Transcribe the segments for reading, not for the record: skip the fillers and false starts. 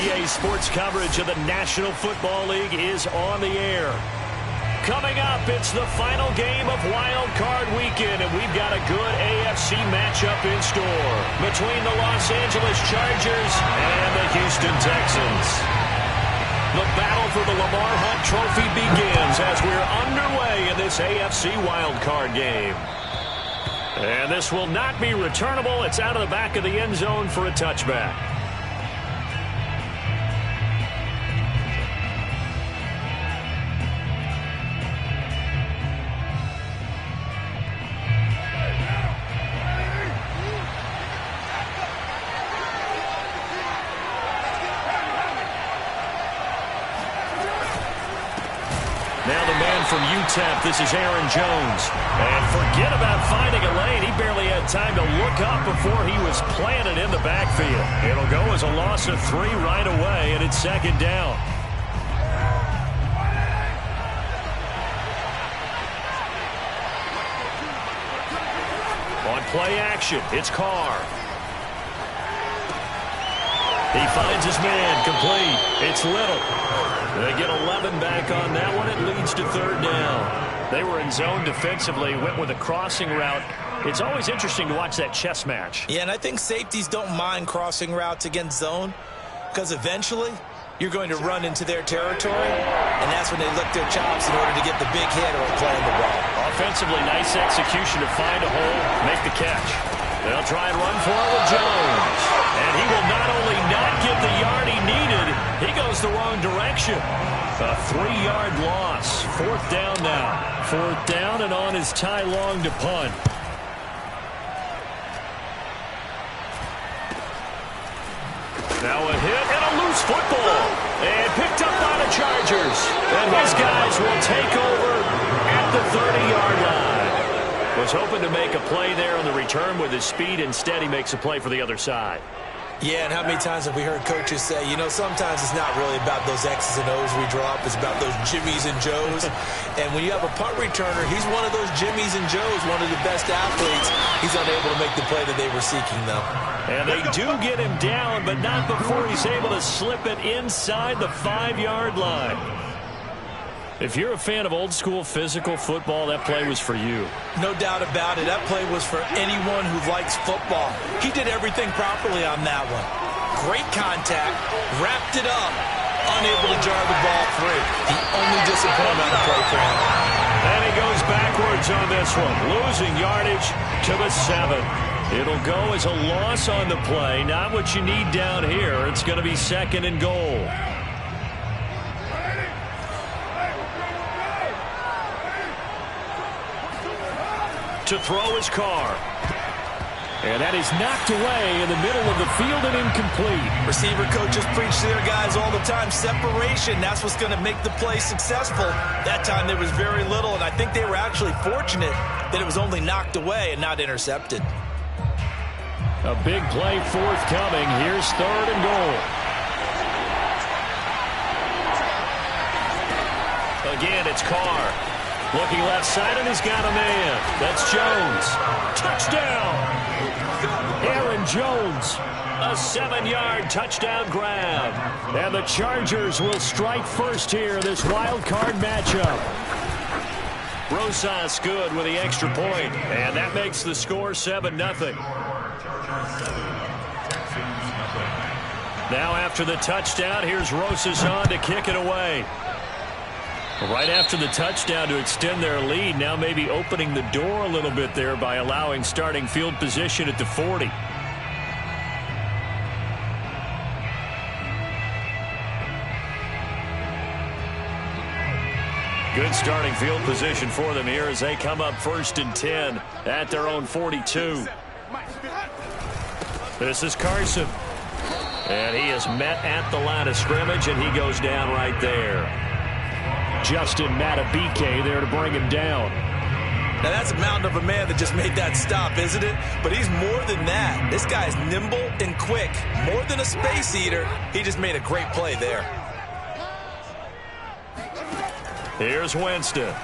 EA Sports coverage of the National Football League is on the air. Coming up, it's the final game of Wild Card Weekend, and we've got a good AFC matchup in store between the Los Angeles Chargers and the Houston Texans. The battle for the Lamar Hunt Trophy begins as we're underway in this AFC Wild Card game. And this will not be returnable. It's out of the back of the end zone for a touchback. From UTEP, this is Aaron Jones. And forget about finding a lane. He barely had time to look up before he was planted in the backfield. It'll go as a loss of 3 right away, and it's second down. On play action, it's Carr. He finds his man, complete. It's Little. They get 11 back on that one. It leads to third down. They were in zone defensively, went with a crossing route. It's always interesting to watch that chess match. Yeah, and I think safeties don't mind crossing routes against zone because eventually you're going to run into their territory, and that's when they lick their chops in order to get the big hit or playing the ball. Offensively, nice execution to find a hole, make the catch. They'll try and run for it with Jones. And he will not only not get the yard he needed, he goes the wrong direction. A 3-yard loss. Fourth down now. Fourth down and on his Ty Long to punt. Now a hit and a loose football. And picked up by the Chargers. And his guys will take over at the 30-yard line. Was hoping to make a play there on the return with his speed. Instead, he makes a play for the other side. Yeah, and how many times have we heard coaches say, you know, sometimes it's not really about those X's and O's we drop. It's about those Jimmies and Joes. And when you have a punt returner, he's one of those Jimmies and Joes, one of the best athletes. He's unable to make the play that they were seeking, though. And they do get him down, but not before he's able to slip it inside the 5-yard line. If you're a fan of old-school physical football, that play was for you. No doubt about it. That play was for anyone who likes football. He did everything properly on that one. Great contact, wrapped it up, unable to jar the ball free. The only disappointment on the play for him. And he goes backwards on this one, losing yardage to the 7. It'll go as a loss on the play. Not what you need down here. It's going to be second and goal. To throw his Carr. And that is knocked away in the middle of the field and incomplete. Receiver coaches preach to their guys all the time. Separation, that's what's going to make the play successful. That time there was very little, and I think they were actually fortunate that it was only knocked away and not intercepted. A big play forthcoming. Here's third and goal. Again, it's Carr. Looking left side, and he's got a man. That's Jones. Touchdown! Aaron Jones. A 7-yard touchdown grab. And the Chargers will strike first here in this wild card matchup. Rosas good with the extra point, and that makes the score 7-0. Now after the touchdown, here's Rosas on to kick it away. Right after the touchdown to extend their lead, now maybe opening the door a little bit there by allowing starting field position at the 40. Good starting field position for them here as they come up 1st and 10 at their own 42. This is Carson. And he is met at the line of scrimmage, and he goes down right there. Justin Matabike there to bring him down. Now that's a mountain of a man that just made that stop, isn't it? But he's more than that. This guy's nimble and quick. More than a space eater. He just made a great play there. Here's Winston.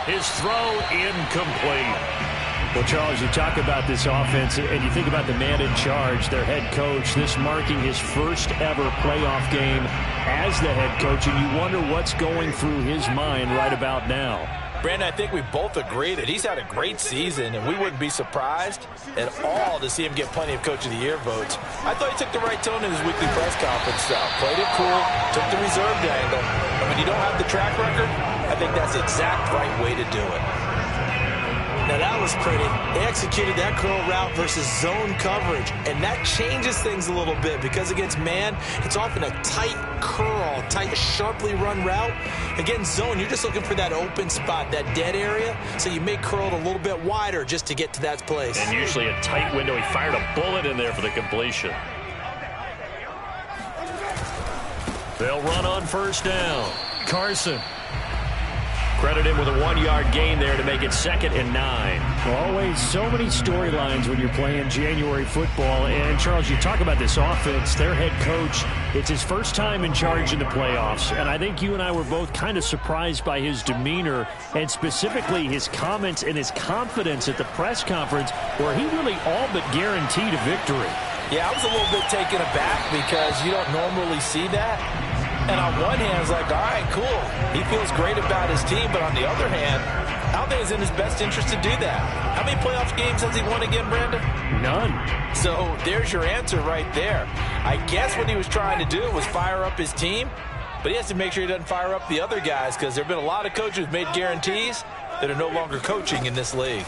His throw incomplete. Well, Charles, you talk about this offense, and you think about the man in charge, their head coach, this marking his first ever playoff game as the head coach, and you wonder what's going through his mind right about now. Brandon, I think we both agree that he's had a great season, and we wouldn't be surprised at all to see him get plenty of Coach of the Year votes. I thought he took the right tone in his weekly press conference, though. Played it cool, took the reserved angle. And when you don't have the track record, I think that's the exact right way to do it. Now that was pretty. They executed that curl route versus zone coverage, and that changes things a little bit because against man, it's often a tight curl, tight, sharply run route. Against zone, you're just looking for that open spot, that dead area, so you may curl it a little bit wider just to get to that place. And usually a tight window. He fired a bullet in there for the completion. They'll run on first down. Carson. Credit him with a 1-yard gain there to make it 2nd and 9. Always so many storylines when you're playing January football. And, Charles, you talk about this offense, their head coach, it's his first time in charge in the playoffs. And I think you and I were both kind of surprised by his demeanor and specifically his comments and his confidence at the press conference where he really all but guaranteed a victory. Yeah, I was a little bit taken aback because you don't normally see that. And on one hand, it's like, all right, cool. He feels great about his team. But on the other hand, I don't think it's in his best interest to do that. How many playoff games has he won again, Brandon? None. So there's your answer right there. I guess what he was trying to do was fire up his team. But he has to make sure he doesn't fire up the other guys because there have been a lot of coaches who've made guarantees that are no longer coaching in this league.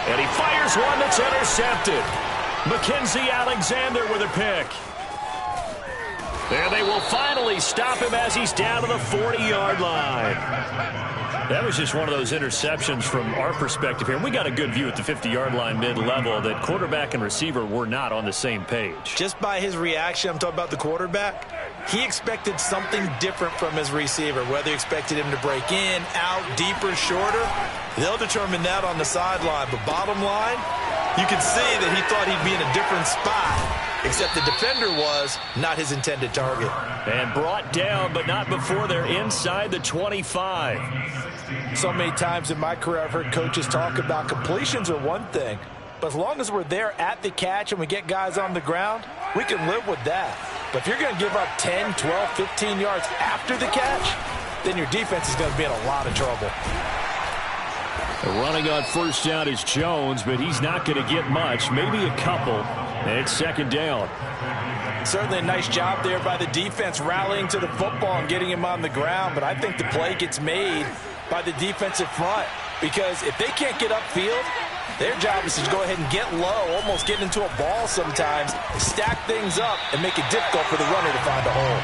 And he fires one that's intercepted. Mackenzie Alexander with a pick. And they will finally stop him as he's down to the 40-yard line. That was just one of those interceptions from our perspective here. We got a good view at the 50-yard line mid-level that quarterback and receiver were not on the same page. Just by his reaction, I'm talking about the quarterback, he expected something different from his receiver, whether he expected him to break in, out, deeper, shorter. They'll determine that on the sideline. But bottom line, you can see that he thought he'd be in a different spot. Except the defender was not his intended target. And brought down, but not before they're inside the 25. So many times in my career I've heard coaches talk about completions are one thing. But as long as we're there at the catch and we get guys on the ground, we can live with that. But if you're going to give up 10, 12, 15 yards after the catch, then your defense is going to be in a lot of trouble. Running on first down is Jones, but he's not going to get much, maybe a couple. And it's 2nd down. Certainly a nice job there by the defense rallying to the football and getting him on the ground. But I think the play gets made by the defensive front because if they can't get upfield, their job is to go ahead and get low, almost get into a ball sometimes, stack things up, and make it difficult for the runner to find a hole.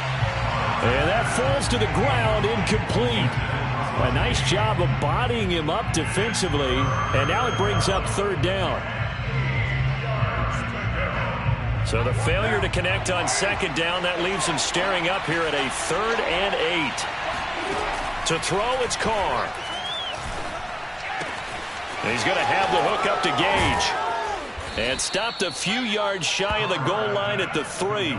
And that falls to the ground, incomplete. A nice job of bodying him up defensively, and now it brings up 3rd down. So the failure to connect on 2nd down, that leaves him staring up here at a 3rd and 8. To throw, it's Carr. He's going to have the hook up to Gage. And stopped a few yards shy of the goal line at the 3.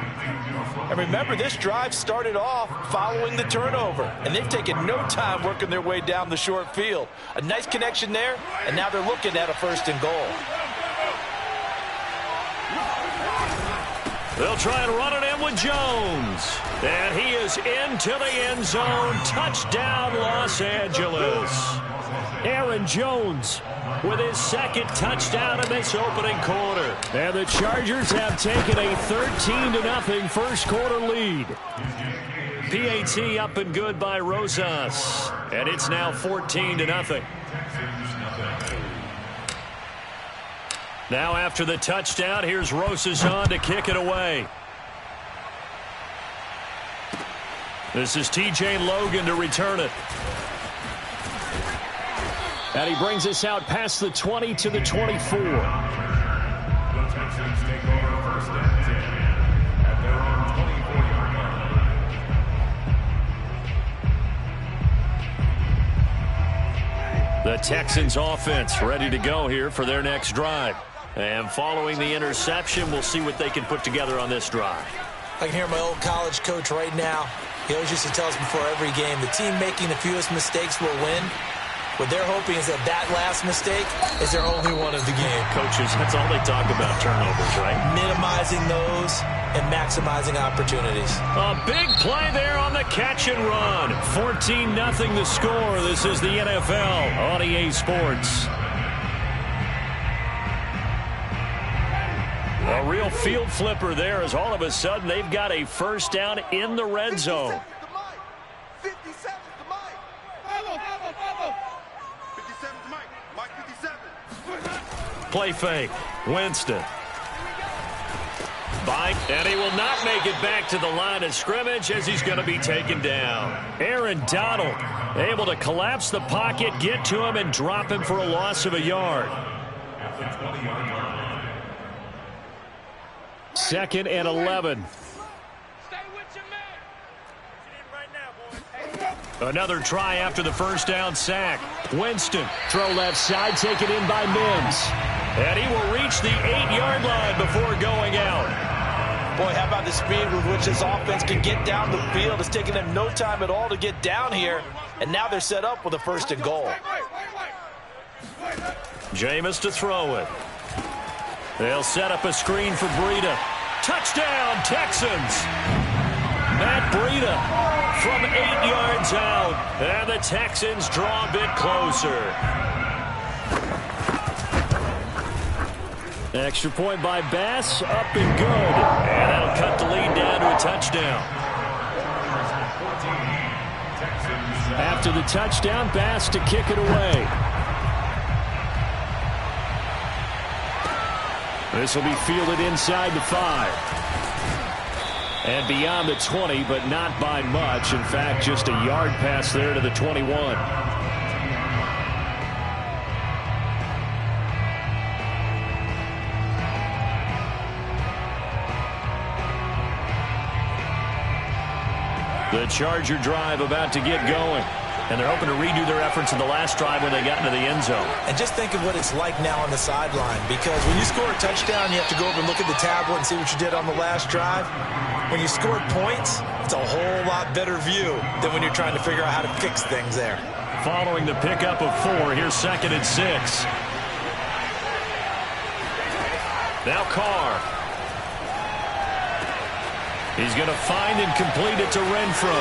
And remember, this drive started off following the turnover. And they've taken no time working their way down the short field. A nice connection there, and now they're looking at a 1st and goal. They'll try and run it in with Jones. And he is into the end zone. Touchdown, Los Angeles. Aaron Jones with his 2nd touchdown in this opening quarter. And the Chargers have taken a 13-0 first quarter lead. PAT up and good by Rosas. And it's now 14-0. Now after the touchdown, here's Rosas on to kick it away. This is T.J. Logan to return it. And he brings us out past the 20 to the 24. The Texans offense ready to go here for their next drive. And following the interception, we'll see what they can put together on this drive. I can hear my old college coach right now. He always used to tell us before every game, the team making the fewest mistakes will win. What they're hoping is that that last mistake is their only one of the game. Coaches, that's all they talk about, turnovers, right? Minimizing those and maximizing opportunities. A big play there on the catch and run. 14-0 the score. This is the NFL on EA Sports. A real field flipper there as all of a sudden they've got a first down in the red zone. 57 to Mike. 57 to Mike. Mike 57. Play fake. Winston. And he will not make it back to the line of scrimmage as he's going to be taken down. Aaron Donald able to collapse the pocket, get to him, and drop him for a loss of a yard. 2nd and 11. Another try after the first down sack. Winston, throw left side, taken in by Mims. And he will reach the 8-yard line before going out. Boy, how about the speed with which this offense can get down the field? It's taking them no time at all to get down here. And now they're set up with a 1st and goal. Jameis to throw it. They'll set up a screen for Breida. Touchdown, Texans. Matt Breida from 8 yards out. And the Texans draw a bit closer. Extra point by Bass, up and good. And that'll cut the lead down to a touchdown. After the touchdown, Bass to kick it away. This will be fielded inside the 5. And beyond the 20, but not by much. In fact, just a yard pass there to the 21. The Charger drive about to get going. And they're hoping to redo their efforts in the last drive when they got into the end zone. And just think of what it's like now on the sideline. Because when you score a touchdown, you have to go over and look at the tablet and see what you did on the last drive. When you scored points, it's a whole lot better view than when you're trying to figure out how to fix things there. Following the pickup of 4, here's 2nd and 6. Now Carr. He's going to find and complete it to Renfro.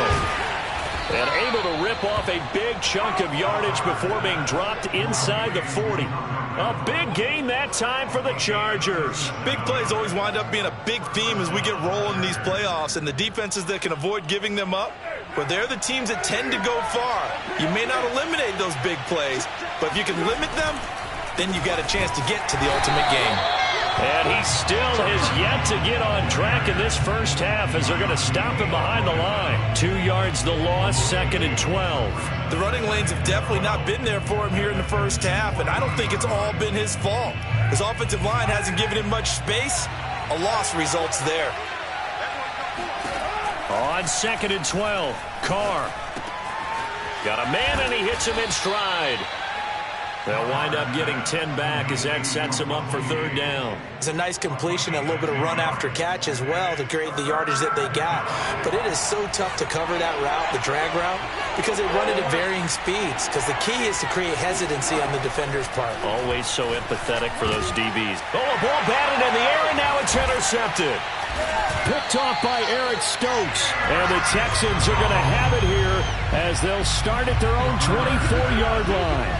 And able to rip off a big chunk of yardage before being dropped inside the 40. A big gain that time for the Chargers. Big plays always wind up being a big theme as we get rolling in these playoffs, and the defenses that can avoid giving them up, but they're the teams that tend to go far. You may not eliminate those big plays, but if you can limit them, then you got a chance to get to the ultimate game. And he still has yet to get on track in this first half as they're going to stop him behind the line. 2 yards the loss, 2nd and 12. The running lanes have definitely not been there for him here in the first half, and I don't think it's all been his fault. His offensive line hasn't given him much space. A loss results there. On 2nd and 12, Carr. Got a man, and he hits him in stride. They'll wind up getting 10 back as that sets him up for 3rd down. It's a nice completion and a little bit of run after catch as well to create the yardage that they got. But it is so tough to cover that route, the drag route, because they run it at varying speeds. Because the key is to create hesitancy on the defender's part. Always so empathetic for those DBs. Oh, a ball batted in the air, and now it's intercepted. Picked off by Eric Stokes. And the Texans are going to have it here as they'll start at their own 24-yard line.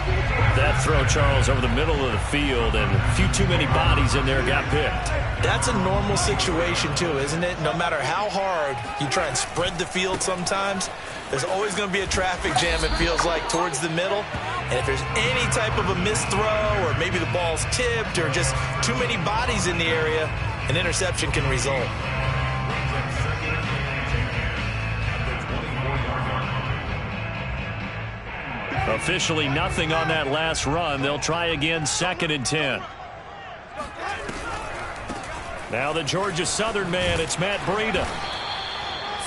That throw, Charles, over the middle of the field, and a few too many bodies in there got picked. That's a normal situation, too, isn't it? No matter how hard you try and spread the field sometimes, there's always going to be a traffic jam, it feels like, towards the middle. And if there's any type of a missed throw, or maybe the ball's tipped, or just too many bodies in the area, an interception can result. Officially nothing on that last run. They'll try again, 2nd and 10. Now the Georgia Southern man, it's Matt Breida.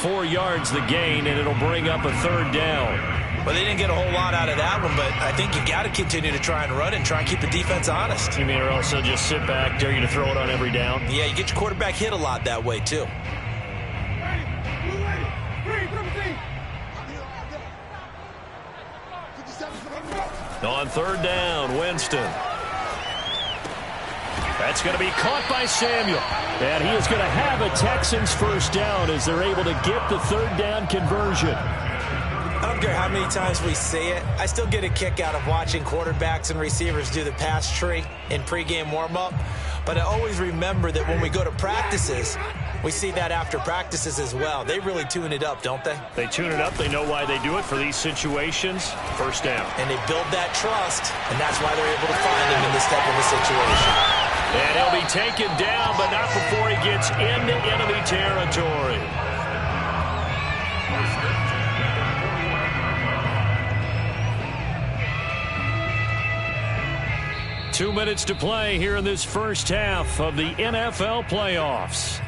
4 yards the gain, and it'll bring up a 3rd down. Well, they didn't get a whole lot out of that one, but I think you got to continue to try and run and try and keep the defense honest. You mean, or also just sit back, dare you to throw it on every down? Yeah, you get your quarterback hit a lot that way, too. On third down, Winston. That's going to be caught by Samuel. And he is going to have a Texans first down as they're able to get the third down conversion. I don't care how many times we see it. I still get a kick out of watching quarterbacks and receivers do the pass tree in pregame warm-up. But I always remember that when we go to practices, we see that after practices as well. They really tune it up, don't they? They tune it up. They know why they do it for these situations. First down. And they build that trust, and that's why they're able to find him in this type of a situation. And he'll be taken down, but not before he gets into enemy territory. Two minutes to play here in this first half of the NFL playoffs.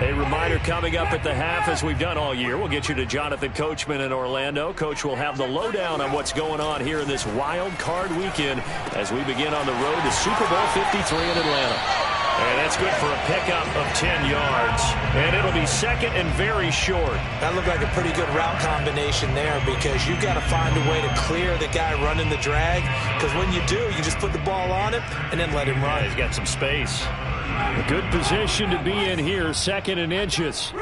A reminder coming up at the half, as we've done all year. We'll get you to Jonathan Coachman in Orlando. Coach will have the lowdown on what's going on here in this wild card weekend as we begin on the road to Super Bowl 53 in Atlanta. And that's good for a pickup of 10 yards. And it'll be second and very short. That looked like a pretty good route combination there because you've got to find a way to clear the guy running the drag. Because when you do, you just put the ball on him and then let him run. Yeah, he's got some space. A good position to be in here, second and inches.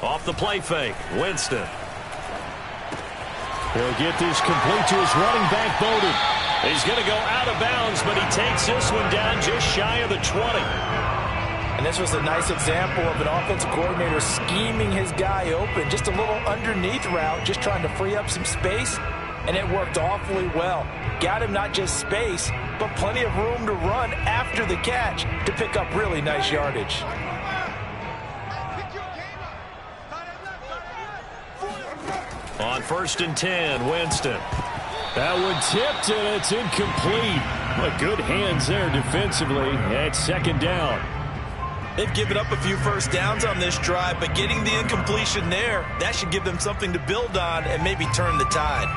Off the play fake, Winston. He'll get this complete to his running back, Bowden. He's going to go out of bounds, but he takes this one down just shy of the 20. And this was a nice example of an offensive coordinator scheming his guy open. Just a little underneath route, just trying to free up some space. And it worked awfully well. Got him not just space, but plenty of room to run after the catch to pick up really nice yardage. On first and 10, Winston. That one tipped, and it's incomplete. But good hands there defensively at second down. They've given up a few first downs on this drive, but getting the incompletion there, that should give them something to build on and maybe turn the tide.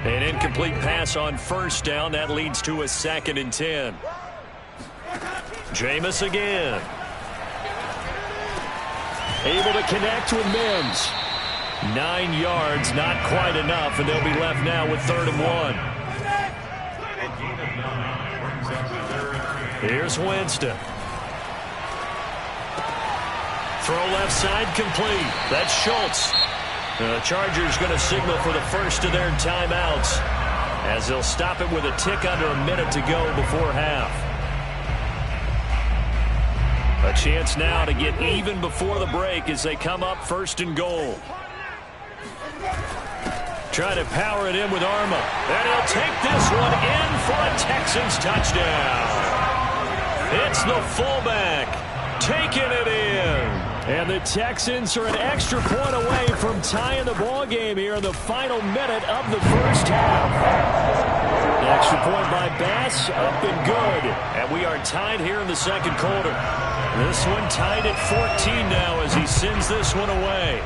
An incomplete pass on first down. That leads to a second and 10. Jameis again. Able to connect with Mims. 9 yards, not quite enough, and they'll be left now with 3rd and 1. Here's Winston. Throw left side complete. That's Schultz. The Chargers going to signal for the first of their timeouts as they'll stop it with a tick under a minute to go before half. A chance now to get even before the break as they come up 1st and goal. Trying to power it in with Arma. And he'll take this one in for a Texans touchdown. It's the fullback taking it in. And the Texans are an extra point away from tying the ball game here in the final minute of the first half. The extra point by Bass, up and good. And we are tied here in the second quarter. This one tied at 14 now as he sends this one away.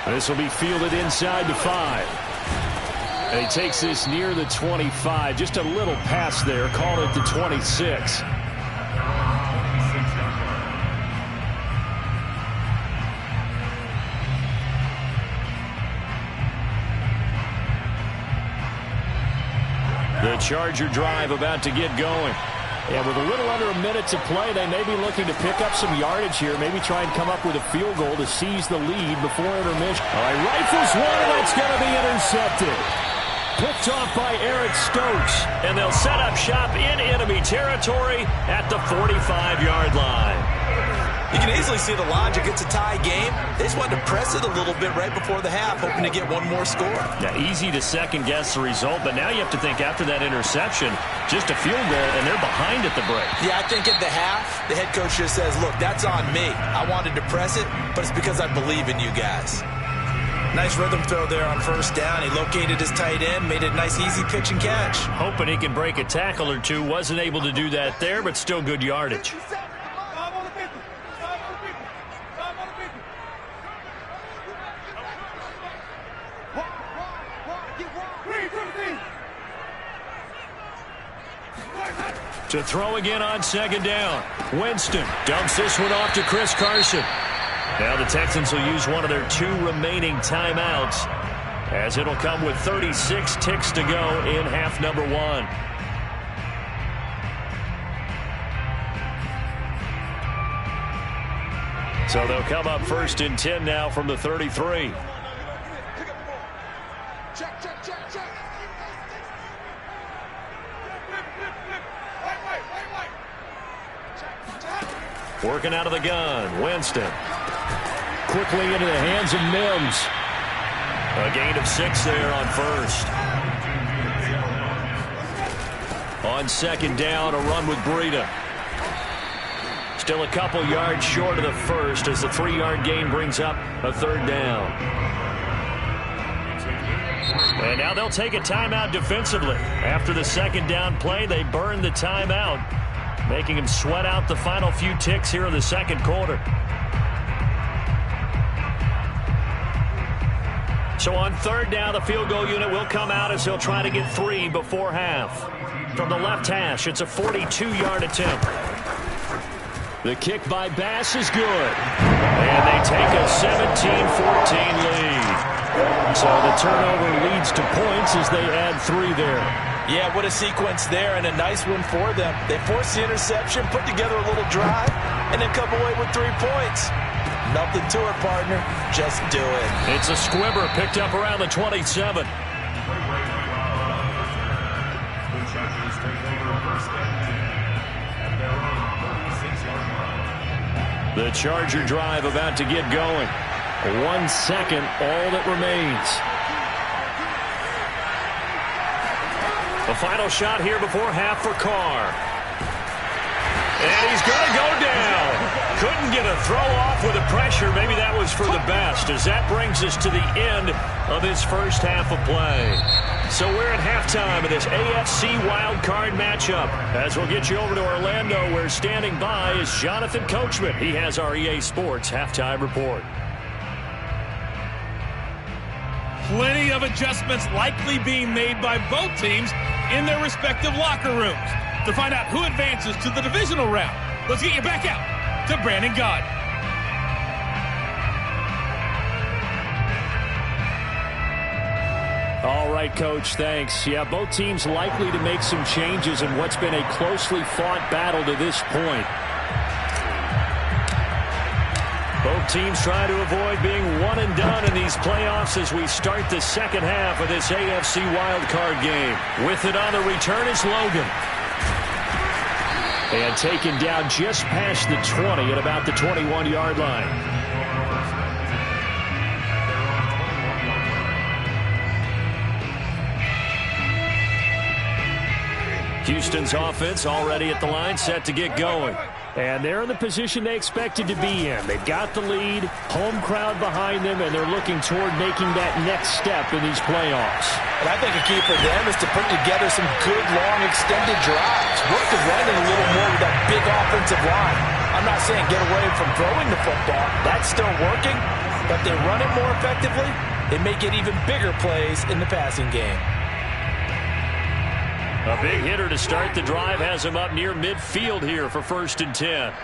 This will be fielded inside the 5. And he takes this near the 25. Just a little pass there. Call it the 26. The Charger drive about to get going. And with a little under a minute to play, they may be looking to pick up some yardage here. Maybe try and come up with a field goal to seize the lead before intermission. All right, rifles one, and it's going to be intercepted. Picked off by Eric Stokes. And they'll set up shop in enemy territory at the 45-yard line. You can easily see the logic. It's a tie game. They just wanted to press it a little bit right before the half, hoping to get one more score. Yeah, easy to second-guess the result, but now you have to think after that interception, just a field goal, and they're behind at the break. Yeah, I think at the half, the head coach just says, look, that's on me. I wanted to press it, but it's because I believe in you guys. Nice rhythm throw there on first down. He located his tight end, made it a nice, easy pitch and catch. Hoping he can break a tackle or two. Wasn't able to do that there, but still good yardage. To throw again on second down. Winston dumps this one off to Chris Carson. Now the Texans will use one of their 2 remaining timeouts, as it'll come with 36 ticks to go in half number 1. So they'll come up 1st and 10 now from the 33. Working out of the gun, Winston. Quickly into the hands of Mims. A gain of 6 there on first. On second down, a run with Breida. Still a couple yards short of the first as the 3-yard gain brings up a 3rd down. And now they'll take a timeout defensively. After the second down play, they burn the timeout, making him sweat out the final few ticks here in the second quarter. So on 3rd down, the field goal unit will come out as he'll try to get 3 before half. From the left hash, it's a 42-yard attempt. The kick by Bass is good. And they take a 17-14 lead. So the turnover leads to points as they add 3 there. Yeah, what a sequence there, and a nice one for them. They forced the interception, put together a little drive, and then come away with 3 points. Nothing to it, partner. Just do it. It's a squibber picked up around the 27. The Charger drive about to get going. 1 second, all that remains. The final shot here before half for Carr. And he's going to go down. Couldn't get a throw off with the pressure. Maybe that was for the best, as that brings us to the end of his first half of play. So we're at halftime of this AFC wildcard matchup, as we'll get you over to Orlando, where standing by is Jonathan Coachman. He has our EA Sports halftime report. Plenty of adjustments likely being made by both teams in their respective locker rooms. To find out who advances to the divisional round, let's get you back out to Brandon Gaudin. All right, Coach, thanks. Yeah, both teams likely to make some changes in what's been a closely fought battle to this point. Both teams try to avoid being one and done in these playoffs as we start the second half of this AFC wildcard game. With it on the return is Logan. And taken down just past the 20 at about the 21-yard line. Houston's offense already at the line, set to get going. And they're in the position they expected to be in. They've got the lead, home crowd behind them, and they're looking toward making that next step in these playoffs. And I think a key for them is to put together some good, long, extended drives. Work the running a little more with that big offensive line. I'm not saying get away from throwing the football. That's still working. But if they run it more effectively, they may get even bigger plays in the passing game. A big hitter to start the drive has him up near midfield here for 1st and 10.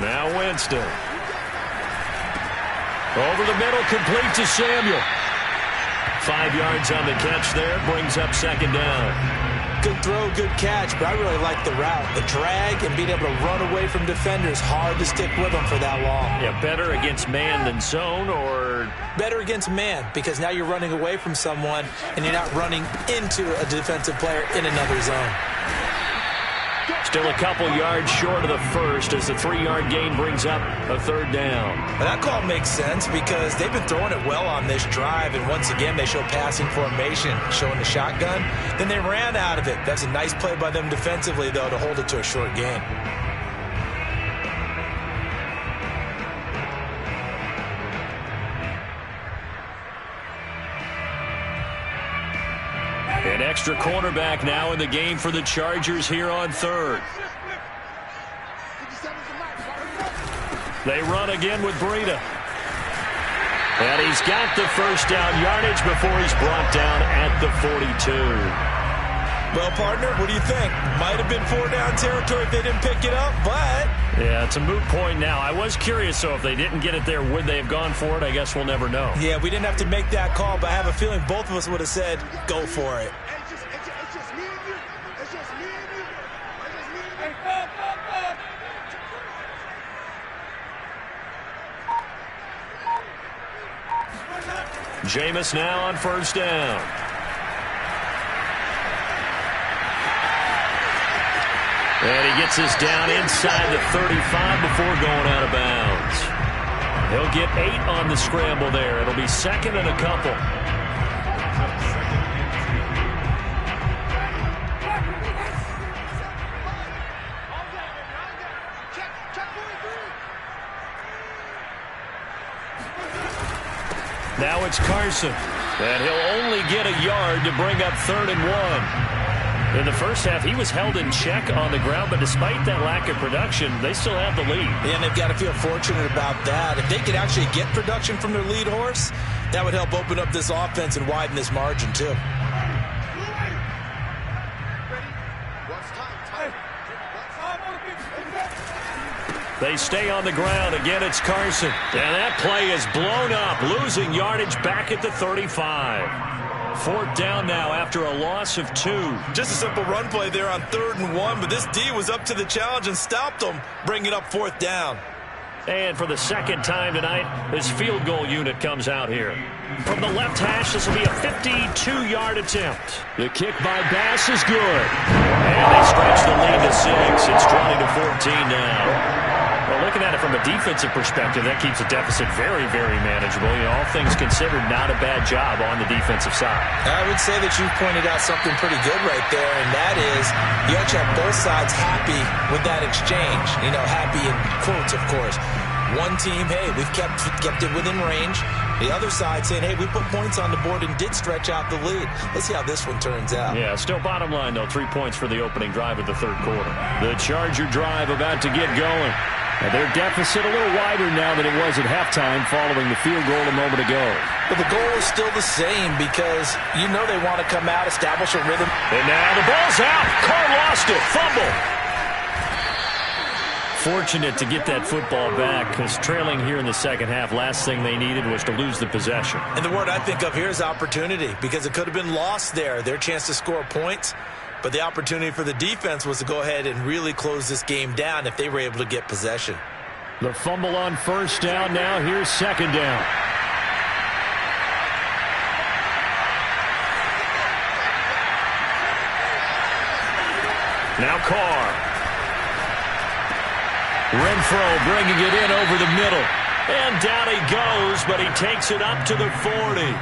Now Winston. Over the middle, complete to Samuel. 5 yards on the catch there, brings up 2nd down. Good throw, good catch, but I really like the route. The drag and being able to run away from defenders, hard to stick with them for that long. Yeah, better against man than zone, or? Better against man, because now you're running away from someone and you're not running into a defensive player in another zone. Still a couple yards short of the first as the 3-yard gain brings up a 3rd down. But that call makes sense because they've been throwing it well on this drive, and once again they show passing formation, showing the shotgun. Then they ran out of it. That's a nice play by them defensively, though, to hold it to a short gain. extra cornerback now in the game for the Chargers here on third. They run again with Breida. And he's got the first down yardage before he's brought down at the 42. Well, partner, what do you think? Might have been 4-down territory if they didn't pick it up, but... Yeah, it's a moot point now. I was curious, so if they didn't get it there, would they have gone for it? I guess we'll never know. Yeah, we didn't have to make that call, but I have a feeling both of us would have said, go for it. It's just me and you. It's just me and you. It's just me and you. Jameis now on first down. And he gets us down inside the 35 before going out of bounds. He'll get 8 on the scramble there. It'll be second and a couple. Now it's Carson. And he'll only get a yard to bring up 3rd and 1. In the first half, he was held in check on the ground, but despite that lack of production, they still have the lead. And they've got to feel fortunate about that. If they could actually get production from their lead horse, that would help open up this offense and widen this margin, too. They stay on the ground. Again, it's Carson. And that play is blown up, losing yardage back at the 35. 4th down now after a loss of 2. Just a simple run play there on 3rd and 1, but this D was up to the challenge and stopped them, bringing up 4th down. And for the second time tonight, this field goal unit comes out here. From the left hash, this will be a 52-yard attempt. The kick by Bass is good. And they stretch the lead to 6. It's 20-14 now. Well, looking at it from a defensive perspective, that keeps the deficit very, very manageable. You know, all things considered, not a bad job on the defensive side. I would say that you pointed out something pretty good right there, and that is you actually have both sides happy with that exchange. You know, happy in quotes, of course. One team, hey, we've kept it within range. The other side saying, hey, we put points on the board and did stretch out the lead. Let's see how this one turns out. Yeah, still bottom line, though, 3 points for the opening drive of the 3rd quarter. The Charger drive about to get going. Now their deficit a little wider now than it was at halftime following the field goal a moment ago. But the goal is still the same because you know they want to come out, establish a rhythm. And now the ball's out. Carr lost it. Fumble. Fortunate to get that football back because trailing here in the second half, last thing they needed was to lose the possession. And the word I think of here is opportunity because it could have been lost there. Their chance to score points. But the opportunity for the defense was to go ahead and really close this game down if they were able to get possession. The fumble on first down now. Here's 2nd down. Now Carr. Renfro bringing it in over the middle. And down he goes, but he takes it up to the 40.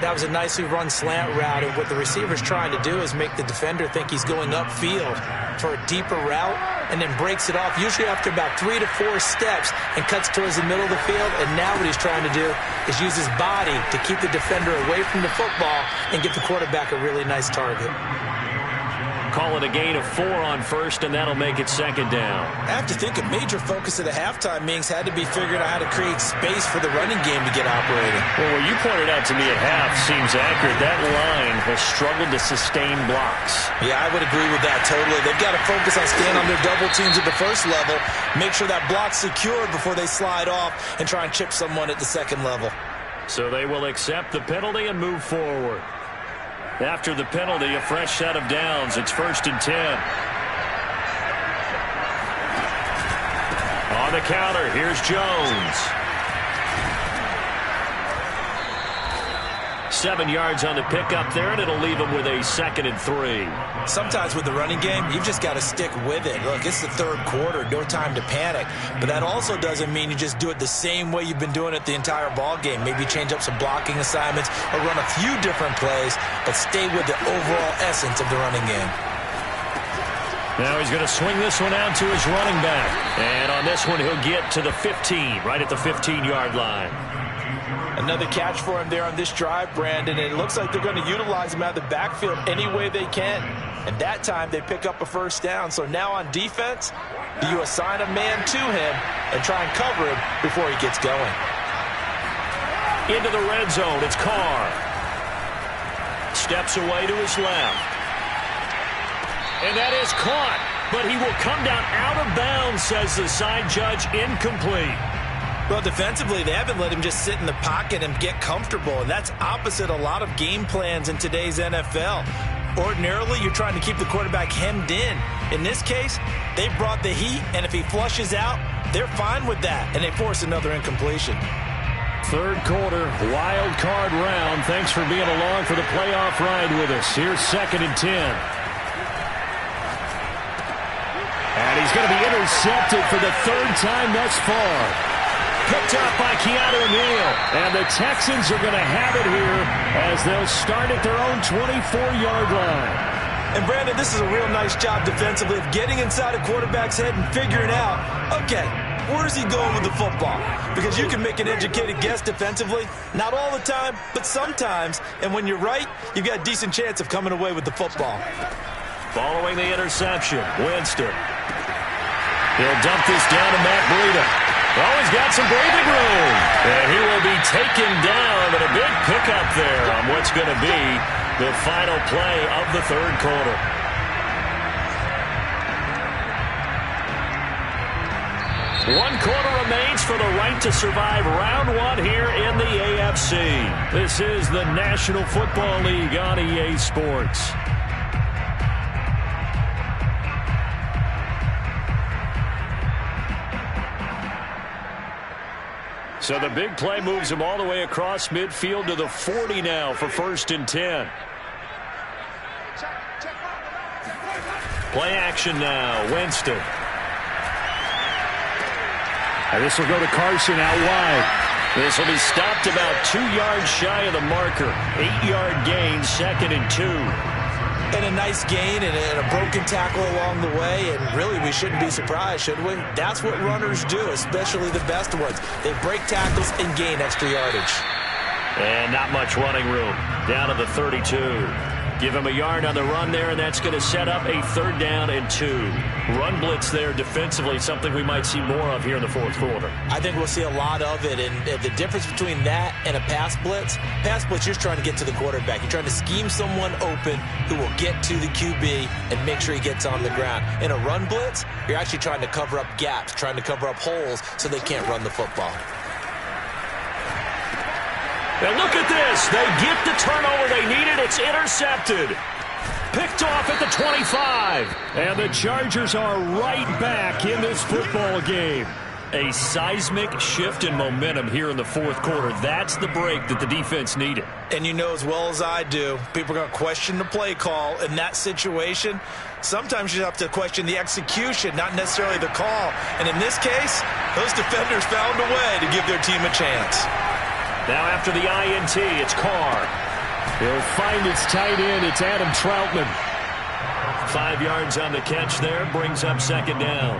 That was a nicely run slant route, and what the receiver's trying to do is make the defender think he's going upfield for a deeper route and then breaks it off, usually after about 3 to 4 steps, and cuts towards the middle of the field. And now what he's trying to do is use his body to keep the defender away from the football and get the quarterback a really nice target. Call it a gain of 4 on first, and that'll make it 2nd down. I have to think a major focus of the halftime meetings had to be figuring out how to create space for the running game to get operating. Well, what you pointed out to me at half seems accurate. That line has struggled to sustain blocks. Yeah, I would agree with that totally. They've got to focus on staying on their double teams at the first level, make sure that block's secured before they slide off and try and chip someone at the second level. So they will accept the penalty and move forward. After the penalty, a fresh set of downs. It's 1st and 10. On the counter, here's Jones. 7 yards on the pickup there, and it'll leave him with a 2nd and 3. Sometimes with the running game, you've just got to stick with it. Look, it's the 3rd quarter, no time to panic. But that also doesn't mean you just do it the same way you've been doing it the entire ball game. Maybe change up some blocking assignments or run a few different plays, but stay with the overall essence of the running game. Now he's going to swing this one out to his running back. And on this one, he'll get to the 15, right at the 15-yard line. Another catch for him there on this drive, Brandon, and it looks like they're going to utilize him out of the backfield any way they can. And that time they pick up a first down. So now on defense, do you assign a man to him and try and cover him before he gets going? Into the red zone, it's Carr. Steps away to his left. And that is caught, but he will come down out of bounds, says the side judge, incomplete. Well, defensively, they haven't let him just sit in the pocket and get comfortable, and that's opposite a lot of game plans in today's NFL. Ordinarily, you're trying to keep the quarterback hemmed in. In this case, they brought the heat, and if he flushes out, they're fine with that, and they force another incompletion. Third quarter, wild card round. Thanks for being along for the playoff ride with us. Here's 2nd and 10. And he's going to be intercepted for the 3rd time thus far. Picked up by Keanu Neal. And the Texans are going to have it here as they'll start at their own 24-yard line. And, Brandon, this is a real nice job defensively of getting inside a quarterback's head and figuring out, okay, where is he going with the football? Because you can make an educated guess defensively. Not all the time, but sometimes. And when you're right, you've got a decent chance of coming away with the football. Following the interception, Winston. He'll dump this down to Matt Breida. Oh, he's got some breathing room. And he will be taken down, and a big pickup there on what's going to be the final play of the 3rd quarter. One quarter remains for the right to survive round 1 here in the AFC. This is the National Football League on EA Sports. So the big play moves him all the way across midfield to the 40 now for 1st and 10. Play action now, Winston. And this will go to Carson out wide. This will be stopped about 2 yards shy of the marker. 8-yard gain, 2nd and 2. And a nice gain and a broken tackle along the way, and really we shouldn't be surprised, should we? That's what runners do, especially the best ones. They break tackles and gain extra yardage. And not much running room. Down to the 32. Give him a yard on the run there, and that's going to set up a 3rd down and 2. Run blitz there defensively, something we might see more of here in the 4th quarter. I think we'll see a lot of it, and the difference between that and a pass blitz, you're just trying to get to the quarterback. You're trying to scheme someone open who will get to the QB and make sure he gets on the ground. In a run blitz, you're actually trying to cover up gaps, trying to cover up holes so they can't run the football. And look at this. They get the turnover they needed. It's intercepted. Picked off at the 25. And the Chargers are right back in this football game. A seismic shift in momentum here in the 4th quarter. That's the break that the defense needed. And you know as well as I do, people are going to question the play call in that situation. Sometimes you have to question the execution, not necessarily the call. And in this case, those defenders found a way to give their team a chance. Now after the INT, it's Carr. He'll find his tight end. It's Adam Troutman. 5 yards on the catch there. Brings up 2nd down.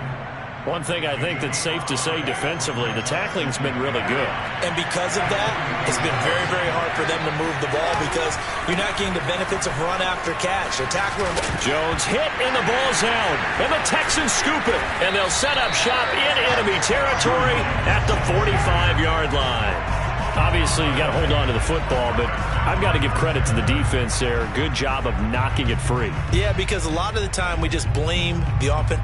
One thing I think that's safe to say defensively, the tackling's been really good. And because of that, it's been very, very hard for them to move the ball because you're not getting the benefits of run after catch. They're tackling. Jones hit and the ball's out. And the Texans scoop it. And they'll set up shop in enemy territory at the 45-yard line. Obviously, you got to hold on to the football, but I've got to give credit to the defense there. Good job of knocking it free. Yeah, because a lot of the time we just blame the offense.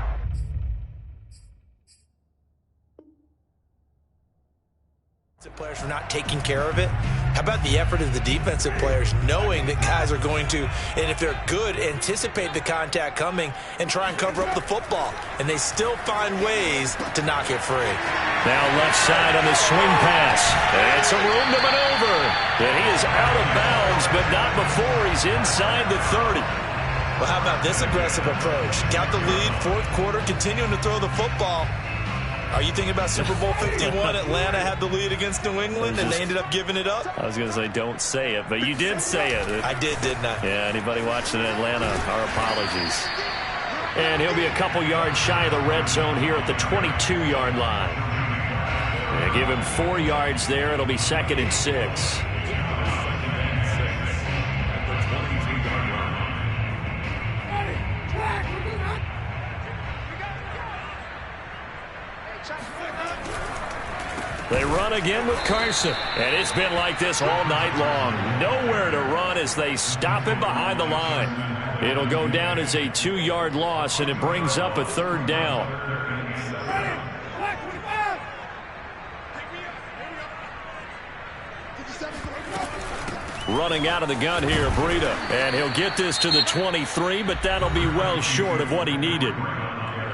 Players for not taking care of it. How about the effort of the defensive players knowing that guys are going to, and if they're good, anticipate the contact coming and try and cover up the football. And they still find ways to knock it free. Now left side on the swing pass. And some room to maneuver. And he is out of bounds, but not before he's inside the 30. Well, how about this aggressive approach? Got the lead, 4th quarter, continuing to throw the football. Are you thinking about Super Bowl 51? Atlanta had the lead against New England, and they ended up giving it up? I was going to say, don't say it, but you did say it. I did, didn't I? Yeah, anybody watching in Atlanta, our apologies. And he'll be a couple yards shy of the red zone here at the 22-yard line. They give him 4 yards there. It'll be 2nd and 6. They run again with Carson. And it's been like this all night long. Nowhere to run as they stop him behind the line. It'll go down as a 2-yard loss, and it brings up a 3rd down. Running out of the gun here, Breida. And he'll get this to the 23, but that'll be well short of what he needed.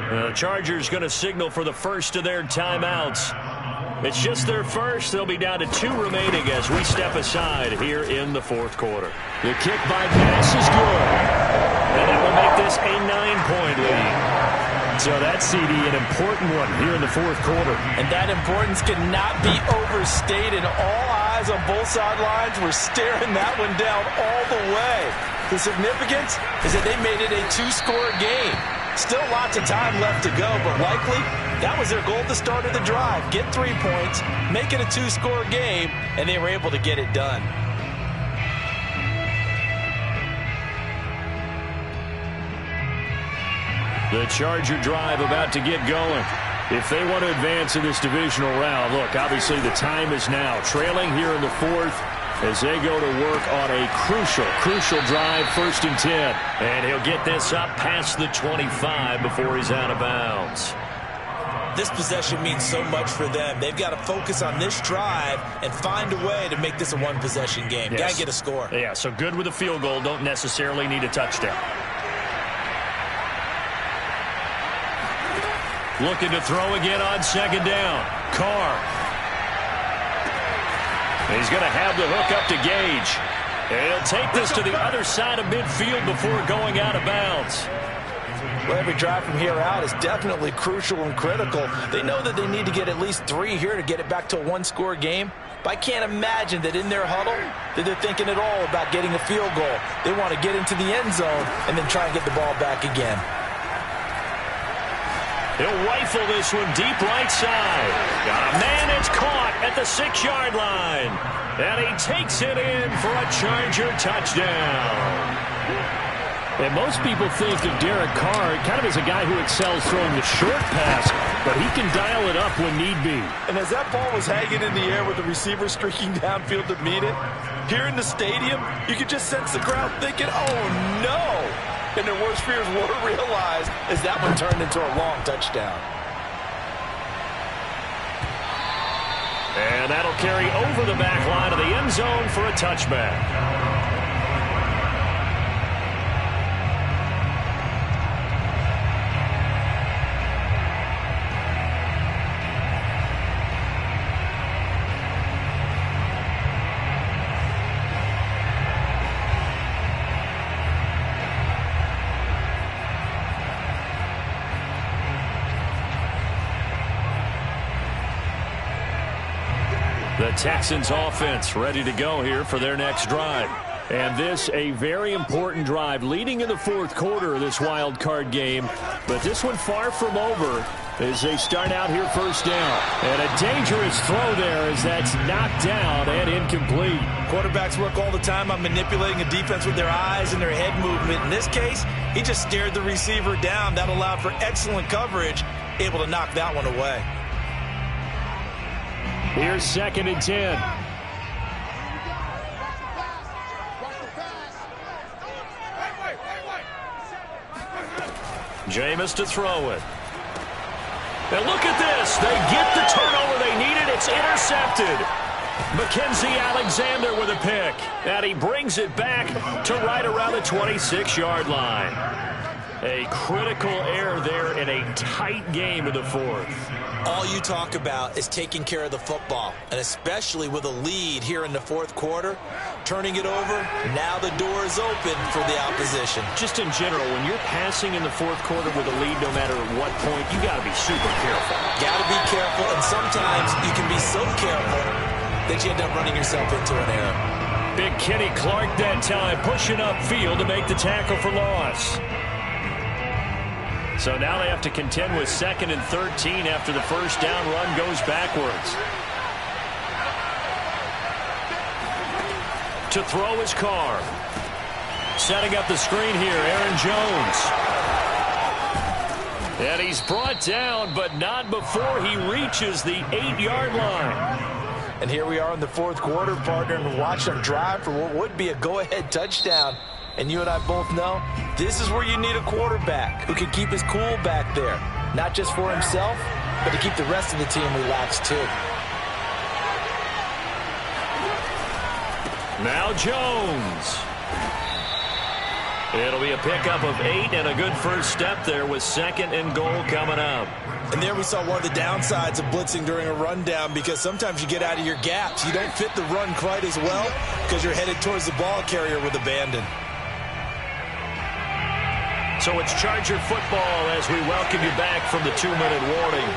The Chargers going to signal for the first of their timeouts. It's just their first. They'll be down to 2 remaining as we step aside here in the 4th quarter. The kick by pass is good. And that will make this a 9-point lead. So that's, CD, an important one here in the 4th quarter. And that importance cannot be overstated. All eyes on both sidelines were staring that one down all the way. The significance is that they made it a 2-score game. Still lots of time left to go, but likely that was their goal at the start of the drive. Get 3 points, make it a 2-score game, and they were able to get it done. The Charger drive about to get going. If they want to advance in this divisional round, look, obviously the time is now. Trailing here in the 4th as they go to work on a crucial drive, 1st and 10. And he'll get this up past the 25 before he's out of bounds. This possession means so much for them. They've got to focus on this drive and find a way to make this a 1-possession game. Yes. Got to get a score. Yeah, so good with a field goal. Don't necessarily need a touchdown. Looking to throw again on 2nd down. Carr. He's going to have the hook up to Gage. And he'll take this to the other side of midfield before going out of bounds. Well, every drive from here out is definitely crucial and critical. They know that they need to get at least 3 here to get it back to a 1-score game. But I can't imagine that in their huddle that they're thinking at all about getting a field goal. They want to get into the end zone and then try and get the ball back again. He'll rifle this one deep right side. Got a man, it's caught at the 6-yard line. And he takes it in for a Charger touchdown. And most people think of Derek Carr kind of as a guy who excels throwing the short pass, but he can dial it up when need be. And as that ball was hanging in the air with the receiver streaking downfield to meet it, here in the stadium, you could just sense the crowd thinking, oh no! And their worst fears were realized as that one turned into a long touchdown. And that'll carry over the back line of the end zone for a touchback. The Texans offense ready to go here for their next drive. And this a very important drive leading in the 4th quarter of this wild card game. But this one far from over as they start out here 1st down. And a dangerous throw there as that's knocked down and incomplete. Quarterbacks work all the time on manipulating a defense with their eyes and their head movement. In this case, he just stared the receiver down. That allowed for excellent coverage, able to knock that one away. Here's 2nd and 10. Jameis to throw it. And look at this. They get the turnover they needed. It's intercepted. Mackenzie Alexander with a pick. And he brings it back to right around the 26-yard line. A critical error there in a tight game in the 4th. All you talk about is taking care of the football, and especially with a lead here in the 4th quarter, turning it over, now the door is open for the opposition. Just in general, when you're passing in the 4th quarter with a lead, no matter what point, you got to be super careful. Got to be careful, and sometimes you can be so careful that you end up running yourself into an error. Big Kenny Clark that time, pushing upfield to make the tackle for loss. So now they have to contend with 2nd and 13 after the first down run goes backwards. To throw his Carr. Setting up the screen here, Aaron Jones. And he's brought down, but not before he reaches the 8-yard line. And here we are in the 4th quarter, partner, and watch them drive for what would be a go-ahead touchdown. And you and I both know this is where you need a quarterback who can keep his cool back there. Not just for himself, but to keep the rest of the team relaxed too. Now Jones. It'll be a pickup of 8 and a good first step there with 2nd and goal coming up. And there we saw one of the downsides of blitzing during a rundown, because sometimes you get out of your gaps. You don't fit the run quite as well because you're headed towards the ball carrier with abandon. So it's Charger football as we welcome you back from the 2-minute warning.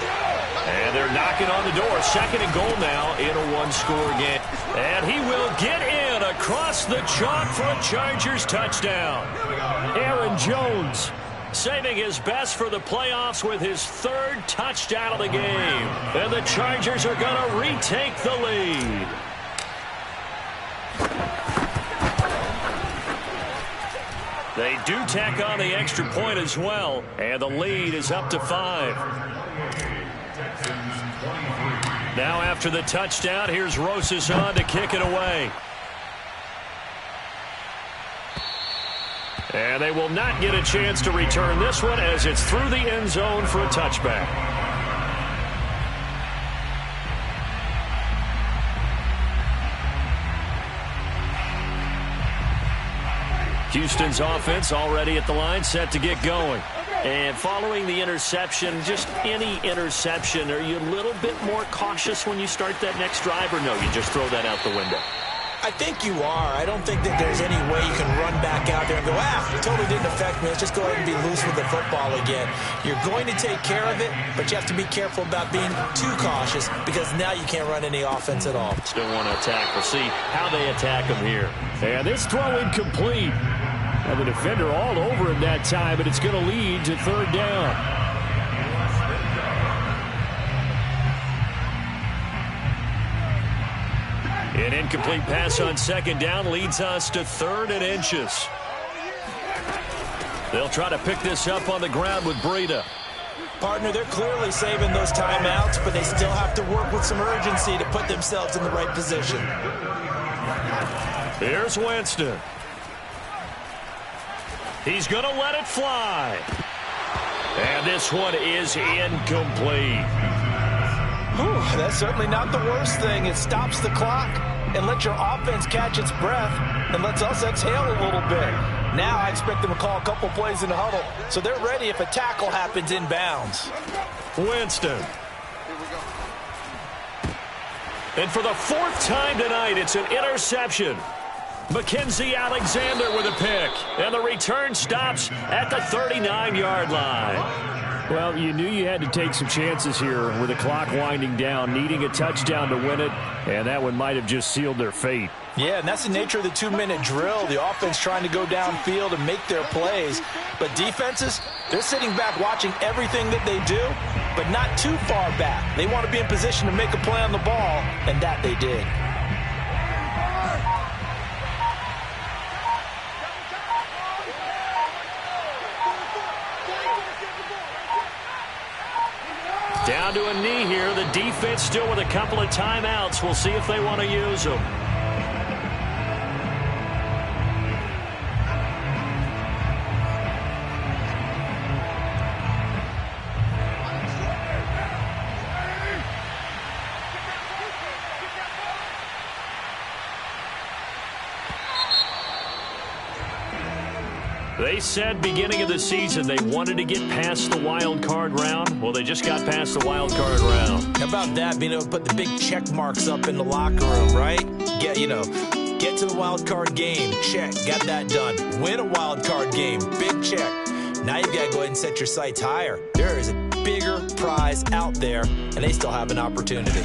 And they're knocking on the door. 2nd and goal now in a 1-score game. And he will get in across the chalk for a Chargers touchdown. Aaron Jones saving his best for the playoffs with his 3rd touchdown of the game. And the Chargers are going to retake the lead. They do tack on the extra point as well, and the lead is up to 5. Now after the touchdown, here's Rosas on to kick it away. And they will not get a chance to return this one as it's through the end zone for a touchback. Houston's offense already at the line, set to get going. And following the interception, just any interception, are you a little bit more cautious when you start that next drive, or no, you just throw that out the window? I think you are. I don't think that there's any way you can run back out there and go, it totally didn't affect me. Let's just go ahead and be loose with the football again. You're going to take care of it, but you have to be careful about being too cautious, because now you can't run any offense at all. Still want to attack. We'll see how they attack him here. And this throw incomplete. And the defender all over him that time, but it's going to lead to 3rd down. An incomplete pass on 2nd down leads us to 3rd and inches. They'll try to pick this up on the ground with Breida. Partner, they're clearly saving those timeouts, but they still have to work with some urgency to put themselves in the right position. Here's Winston. He's going to let it fly. And this one is incomplete. That's certainly not the worst thing. It stops the clock and lets your offense catch its breath and lets us exhale a little bit. Now I expect them to call a couple plays in the huddle, so they're ready if a tackle happens inbounds. Winston. And for the 4th time tonight, it's an interception. Mackenzie Alexander with a pick, and the return stops at the 39-yard line. Well, you knew you had to take some chances here with the clock winding down, needing a touchdown to win it, and that one might have just sealed their fate. Yeah, and that's the nature of the 2-minute drill. The offense trying to go downfield and make their plays. But defenses, they're sitting back watching everything that they do, but not too far back. They want to be in position to make a play on the ball, and that they did. Down to a knee here. The defense still with a couple of timeouts. We'll see if they want to use them. They said beginning of the season they wanted to get past the wild card round. Well, they just got past the wild card round. How about that, being able to put the big check marks up in the locker room, right? Get to the wild card game. Check. Got that done. Win a wild card game. Big check. Now you've got to go ahead and set your sights higher. There is a bigger prize out there, and they still have an opportunity.